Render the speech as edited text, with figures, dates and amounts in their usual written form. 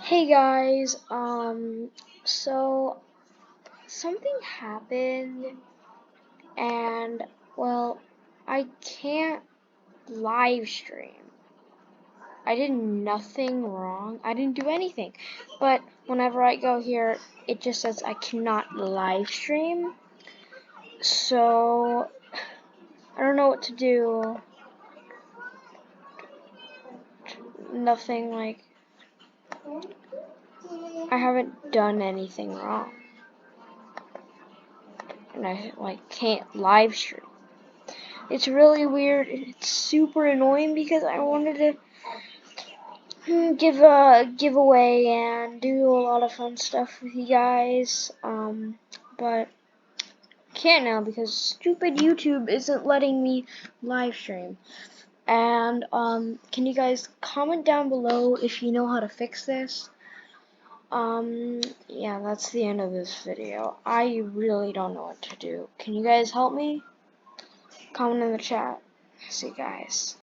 Hey guys, so something happened and well, I can't live stream. I did nothing wrong. I didn't do anything. But whenever I go here, it just says I cannot live stream. So I don't know what to do. Nothing like I haven't done anything wrong. And I can't live stream. It's really weird. It's super annoying because I wanted to give a giveaway and do a lot of fun stuff with you guys. But can't now because stupid YouTube isn't letting me live stream. And can you guys comment down below if you know how to fix this? Yeah, that's the end of this video. I really don't know what to do. Can you guys help me? Comment in the chat. See you guys.